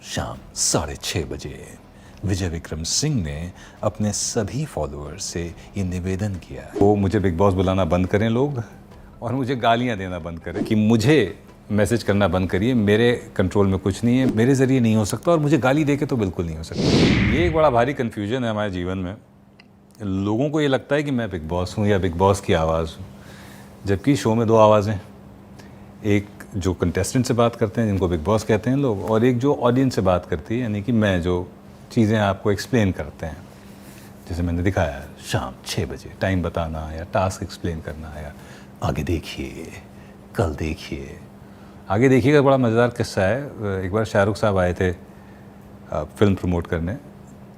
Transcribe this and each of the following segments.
शाम 6:30 बजे विजय विक्रम सिंह ने अपने सभी फॉलोअर्स से ये निवेदन किया वो मुझे बिग बॉस बुलाना बंद करें लोग और मुझे गालियां देना बंद करें कि मुझे मैसेज करना बंद करिए, मेरे कंट्रोल में कुछ नहीं है, मेरे ज़रिए नहीं हो सकता और मुझे गाली दे के तो बिल्कुल नहीं हो सकता। ये एक बड़ा भारी कन्फ्यूजन है हमारे जीवन में। लोगों को ये लगता है कि मैं बिग बॉस हूँ या बिग बॉस की आवाज़ हूँ, जबकि शो में दो आवाज़ें, एक जो कंटेस्टेंट से बात करते हैं जिनको बिग बॉस कहते हैं लोग, और एक जो ऑडियंस से बात करती है, यानी कि मैं जो चीज़ें आपको एक्सप्लेन करते हैं, जैसे मैंने दिखाया शाम 6 बजे टाइम बताना या टास्क एक्सप्लेन करना या आगे देखिए कल देखिए। आगे देखिएगा बड़ा मज़ेदार किस्सा है। एक बार शाहरुख साहब आए थे फिल्म प्रमोट करने,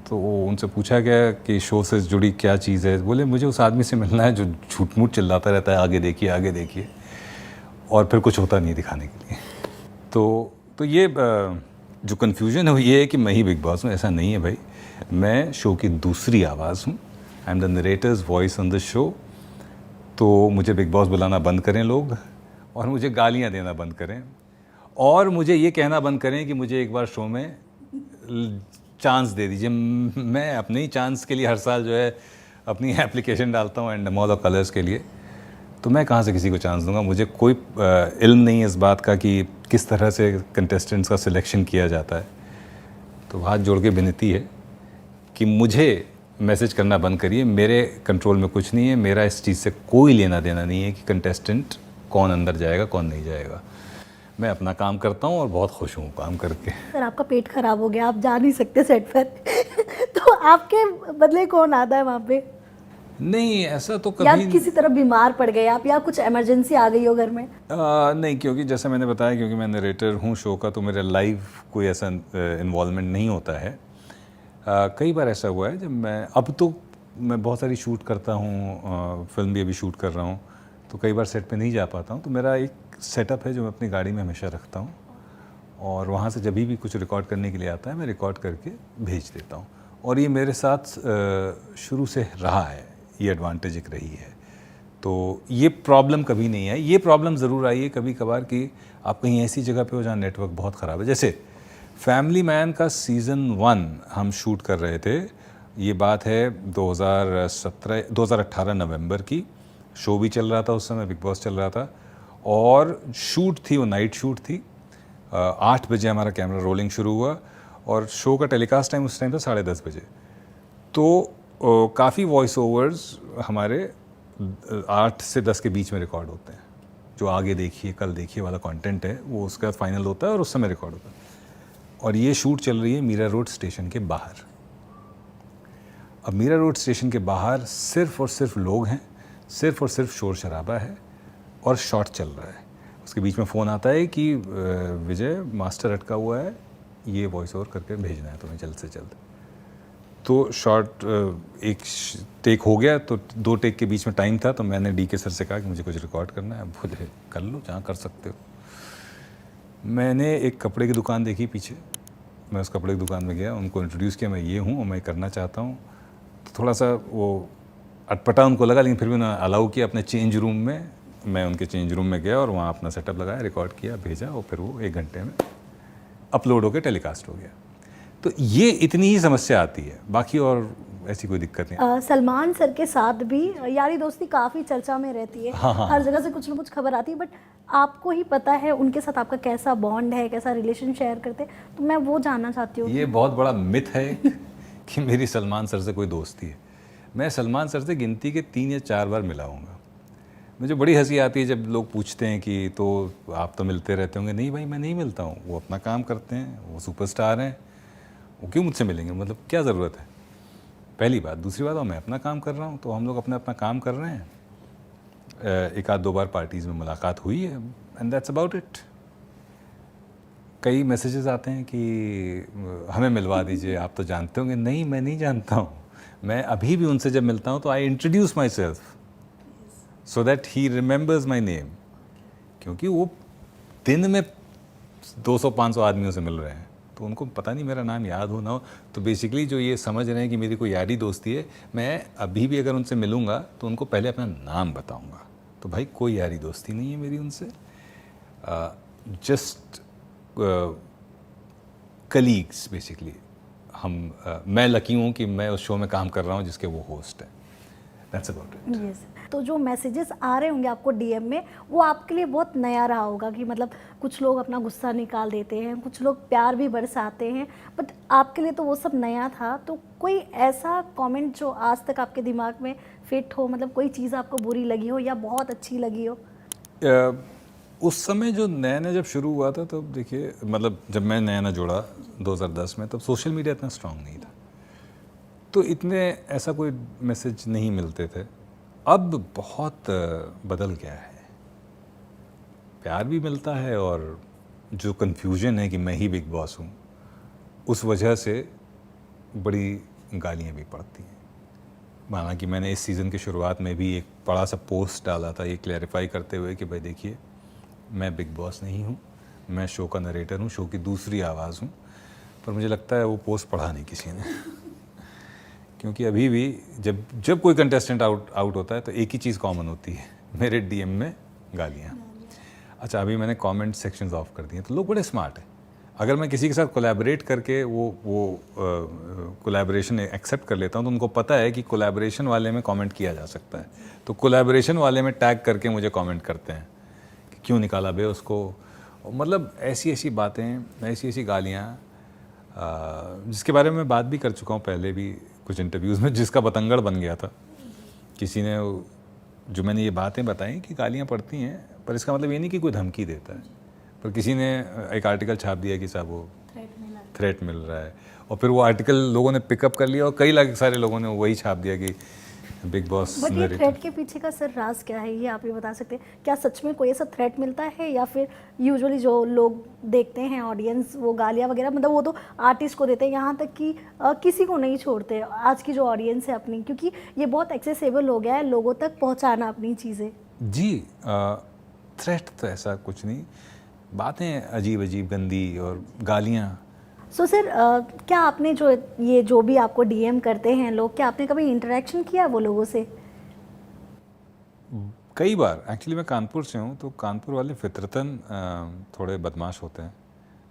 तो उनसे पूछा गया कि शो से जुड़ी क्या चीज़ है। बोले मुझे उस आदमी से मिलना है जो झूठ मूठ चिल्लाता रहता है आगे देखिए और फिर कुछ होता नहीं दिखाने के लिए। तो ये जो कन्फ्यूजन है वो ये है कि मैं ही बिग बॉस हूँ। ऐसा नहीं है भाई, मैं शो की दूसरी आवाज़ हूँ। I am the narrator's voice on the show. तो मुझे बिग बॉस बुलाना बंद करें लोग और मुझे गालियाँ देना बंद करें और मुझे ये कहना बंद करें कि मुझे एक बार शो में चांस दे दीजिए। मैं अपने ही चांस के लिए हर साल जो है अपनी एप्लीकेशन डालता हूँ एंडमॉल और कलर्स के लिए, तो मैं कहाँ से किसी को चांस दूंगा। मुझे कोई इल्म नहीं है इस बात का कि किस तरह से कंटेस्टेंट्स का सिलेक्शन किया जाता है। तो हाथ जोड़ के विनती है कि मुझे मैसेज करना बंद करिए, मेरे कंट्रोल में कुछ नहीं है, मेरा इस चीज़ से कोई लेना देना नहीं है कि कंटेस्टेंट कौन अंदर जाएगा कौन नहीं जाएगा। मैं अपना काम करता हूँ और बहुत खुश हूँ काम करके। सर आपका पेट खराब हो गया, आप जा नहीं सकते सेट पर तो आपके बदले कौन आता है वहाँ पे? नहीं ऐसा तो या कभी किसी तरह बीमार पड़ गए आप या कुछ इमरजेंसी आ गई हो घर में? नहीं, क्योंकि जैसा मैंने बताया, क्योंकि मैं नरेटर हूँ शो का, तो मेरा लाइव कोई ऐसा इन्वॉल्वमेंट नहीं होता है। कई बार ऐसा हुआ है जब अब तो मैं बहुत सारी शूट करता हूँ, फिल्म भी अभी शूट कर रहा हूँ, तो कई बार सेट पे नहीं जा पाता हूँ। तो मेरा एक सेटअप है जो मैं अपनी गाड़ी में हमेशा रखता हूँ और वहाँ से जब भी कुछ रिकॉर्ड करने के लिए आता है मैं रिकॉर्ड करके भेज देता हूँ। और ये मेरे साथ शुरू से रहा है, ये एडवांटेज एक रही है। तो ये प्रॉब्लम कभी नहीं है। ये प्रॉब्लम ज़रूर आई है कभी कभार कि आप कहीं ऐसी जगह पे हो जहाँ नेटवर्क बहुत ख़राब है। जैसे फैमिली मैन का सीज़न 1 हम शूट कर रहे थे, ये बात है 2018 नवंबर की। शो भी चल रहा था उस समय, बिग बॉस चल रहा था और शूट थी, वो नाइट शूट थी। 8 बजे हमारा कैमरा रोलिंग शुरू हुआ और शो का टेलीकास्ट टाइम उस टाइम था 10:30 बजे। तो काफ़ी वॉइस ओवर्स हमारे 8 से 10 के बीच में रिकॉर्ड होते हैं। जो आगे देखिए कल देखिए वाला कंटेंट है वो उसके बाद फाइनल होता है और उस समय रिकॉर्ड होता है। और ये शूट चल रही है मीरा रोड स्टेशन के बाहर। अब मीरा रोड स्टेशन के बाहर सिर्फ और सिर्फ लोग हैं, सिर्फ और सिर्फ शोर शराबा है और शॉट चल रहा है। उसके बीच में फ़ोन आता है कि विजय मास्टर अटका हुआ है, ये वॉइस ओवर करके भेजना है तुम्हें जल्द से जल्द। तो शॉट एक टेक हो गया, तो 2 टेक के बीच में टाइम था, तो मैंने डी के सर से कहा कि मुझे कुछ रिकॉर्ड करना है। बोले कर लो जहाँ कर सकते हो। मैंने एक कपड़े की दुकान देखी पीछे, मैं उस कपड़े की दुकान में गया, उनको इंट्रोड्यूस किया मैं ये हूँ और मैं करना चाहता हूँ। तो थोड़ा सा वो अटपटा उनको लगा, लेकिन फिर भी उन्होंने अलाउ किया अपने चेंज रूम में। मैं उनके चेंज रूम में गया और वहाँ अपना सेटअप लगाया, रिकॉर्ड किया, भेजा और फिर वो 1 घंटे में अपलोड होकर टेलीकास्ट हो गया। तो ये इतनी ही समस्या आती है, बाकी और ऐसी कोई दिक्कत नहीं। सलमान सर के साथ भी यारी दोस्ती काफ़ी चर्चा में रहती है। हाँ। हर जगह से कुछ ना कुछ खबर आती है, बट आपको ही पता है उनके साथ आपका कैसा बॉन्ड है, कैसा रिलेशन शेयर करते हैं, तो मैं वो जानना चाहती हूँ। ये बहुत बड़ा मिथ है कि मेरी सलमान सर से कोई दोस्ती है। मैं सलमान सर से गिनती के 3 या 4 बार मिला हूँगा। मुझे बड़ी हंसी आती है जब लोग पूछते हैं कि तो आप तो मिलते रहते होंगे। नहीं भाई, मैं नहीं मिलता हूँ, वो अपना काम करते हैं, वो सुपरस्टार हैं, वो क्यों मुझसे मिलेंगे, मतलब क्या ज़रूरत है, पहली बात। दूसरी बात, मैं अपना काम कर रहा हूँ, तो हम लोग अपना अपना काम कर रहे हैं। 1-2 बार पार्टीज़ में मुलाकात हुई है एंड दैट्स अबाउट इट। कई मैसेजेस आते हैं कि हमें मिलवा दीजिए, आप तो जानते होंगे। नहीं, मैं नहीं जानता हूँ। मैं अभी भी उनसे जब मिलता हूँ तो I introduce my self so that he remembers my name, क्योंकि वो दिन में 200-500 आदमियों से मिल रहे हैं, तो उनको पता नहीं मेरा नाम याद हो ना हो। तो बेसिकली जो ये समझ रहे हैं कि मेरी कोई यारी दोस्ती है, मैं अभी भी अगर उनसे मिलूँगा तो उनको पहले अपना नाम बताऊँगा। तो भाई कोई यारी दोस्ती नहीं है मेरी उनसे। जस्ट कलीग्स बेसिकली मैं लकी हूँ कि मैं उस शो में काम कर रहा हूँ जिसके वो होस्ट हैं। That's about it. यस। तो जो मैसेजेस आ रहे होंगे आपको डीएम में, वो आपके लिए बहुत नया रहा होगा कि मतलब कुछ लोग अपना गुस्सा निकाल देते हैं, कुछ लोग प्यार भी बरसाते हैं, बट आपके लिए तो वो सब नया था। तो कोई ऐसा कमेंट जो आज तक आपके दिमाग में फिट हो, मतलब कोई चीज़ आपको बुरी लगी हो या बहुत अच्छी लगी हो? उस समय जो नया नया जब शुरू हुआ था, तब देखिए मतलब जब मैं नया नया जुड़ा 2010 में, तब सोशल मीडिया इतना स्ट्रांग नहीं था, तो इतने ऐसा कोई मैसेज नहीं मिलते थे। अब बहुत बदल गया है, प्यार भी मिलता है और जो कन्फ्यूजन है कि मैं ही बिग बॉस हूँ, उस वजह से बड़ी गालियाँ भी पड़ती हैं। माना कि मैंने इस सीज़न की शुरुआत में भी एक बड़ा सा पोस्ट डाला था ये क्लैरिफाई करते हुए कि भाई देखिए, मैं बिग बॉस नहीं हूँ, मैं शो का नरेटर हूँ, शो की दूसरी आवाज़ हूँ। पर मुझे लगता है वो पोस्ट पढ़ा नहीं किसी ने क्योंकि अभी भी जब कोई कंटेस्टेंट आउट होता है तो एक ही चीज़ कॉमन होती है, मेरे डीएम में गालियाँ। अच्छा, अभी मैंने कमेंट सेक्शंस ऑफ कर दिए, तो लोग बड़े स्मार्ट हैं। अगर मैं किसी के साथ कोलैबोरेट करके वो कोलैबोरेशन एक्सेप्ट कर लेता हूँ, तो उनको पता है कि कोलैबोरेशन वाले में कमेंट किया जा सकता है, तो कोलैबोरेशन वाले में टैग करके मुझे कमेंट करते हैं कि क्यों निकाला बे उसको। मतलब ऐसी ऐसी बातें, ऐसी ऐसी गालियाँ, जिसके बारे में मैं बात भी कर चुका हूँ पहले भी कुछ इंटरव्यूज़ में, जिसका बतंगड़ बन गया था। किसी ने जो मैंने ये बातें बताई कि गालियाँ पड़ती हैं, पर इसका मतलब ये नहीं कि कोई धमकी देता है, पर किसी ने एक आर्टिकल छाप दिया कि साहब वो थ्रेट मिल रहा है, और फिर वो आर्टिकल लोगों ने पिकअप कर लिया और कई सारे लोगों ने वही छाप दिया कि बिग बॉस। बट ये थ्रेट के पीछे का सर राज क्या है, ये आप ये बता सकते हैं? क्या सच में कोई ऐसा थ्रेट मिलता है, या फिर यूजुअली जो लोग देखते हैं ऑडियंस, वो गालियाँ वगैरह मतलब वो तो आर्टिस्ट को देते हैं, यहाँ तक कि किसी को नहीं छोड़ते आज की जो ऑडियंस है अपनी, क्योंकि ये बहुत एक्सेसिबल हो गया है लोगों तक पहुँचाना अपनी चीज़ें। जी, थ्रेट तो ऐसा कुछ नहीं, बातें अजीब अजीब गंदी और गालियाँ। सो सर, क्या आपने जो भी आपको डीएम करते हैं लोग, क्या आपने कभी इंटरेक्शन किया वो लोगों से? कई बार। एक्चुअली मैं कानपुर से हूँ, तो कानपुर वाले फितरतन थोड़े बदमाश होते हैं,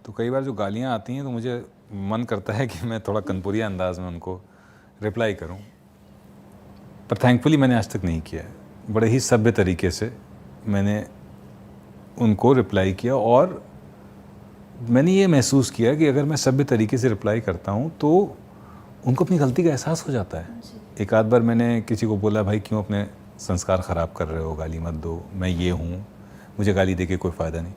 तो कई बार जो गालियाँ आती हैं तो मुझे मन करता है कि मैं थोड़ा कानपुरिया अंदाज में उनको रिप्लाई करूँ, पर थैंकफुली मैंने आज तक नहीं किया है। बड़े ही सभ्य तरीके से मैंने उनको रिप्लाई किया, और मैंने ये महसूस किया कि अगर मैं सभ्य तरीके से रिप्लाई करता हूँ तो उनको अपनी गलती का एहसास हो जाता है। एक आध बार मैंने किसी को बोला, भाई क्यों अपने संस्कार ख़राब कर रहे हो, गाली मत दो, मैं ये हूँ, मुझे गाली दे के कोई फ़ायदा नहीं।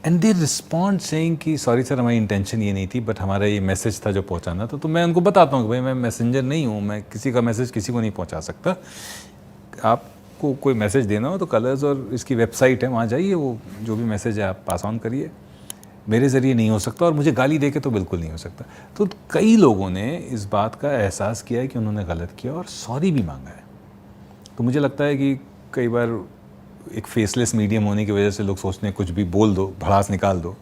एंड दे रिस्पॉन्ड सेइंग कि सॉरी सर, हमारी इंटेंशन ये नहीं थी, बट हमारा ये मैसेज था जो पहुँचाना था। तो मैं उनको बताता हूँ कि भाई मैं मैसेंजर नहीं हूँ, मैं किसी का मैसेज किसी को नहीं पहुँचा सकता। आपको कोई मैसेज देना हो तो कलर्स और इसकी वेबसाइट है, वहाँ जाइए, वो जो भी मैसेज है आप पास ऑन करिए। मेरे ज़रिए नहीं हो सकता, और मुझे गाली दे के तो बिल्कुल नहीं हो सकता। तो कई लोगों ने इस बात का एहसास किया है कि उन्होंने गलत किया और सॉरी भी मांगा है। तो मुझे लगता है कि कई बार एक फेसलेस मीडियम होने की वजह से लोग सोचते हैं कुछ भी बोल दो, भड़ास निकाल दो,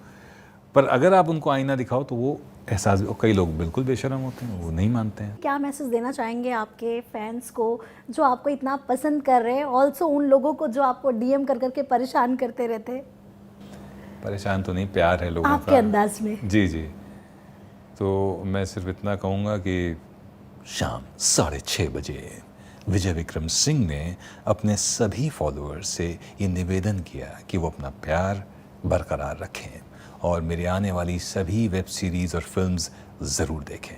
पर अगर आप उनको आईना दिखाओ तो वो एहसास, कई लोग बिल्कुल बेशरम होते हैं, वो नहीं मानते हैं। क्या मैसेज देना चाहेंगे आपके फैंस को जो आपको इतना पसंद कर रहे हैं, ऑल्सो उन लोगों को जो आपको डीएम कर करके परेशान करते रहते हैं? परेशान तो नहीं, प्यार है लोगों का आपके अंदाज में। जी जी। तो मैं सिर्फ इतना कहूँगा कि शाम 6:30 बजे विजय विक्रम सिंह ने अपने सभी फॉलोअर्स से ये निवेदन किया कि वो अपना प्यार बरकरार रखें और मेरी आने वाली सभी वेब सीरीज़ और फिल्म्स ज़रूर देखें।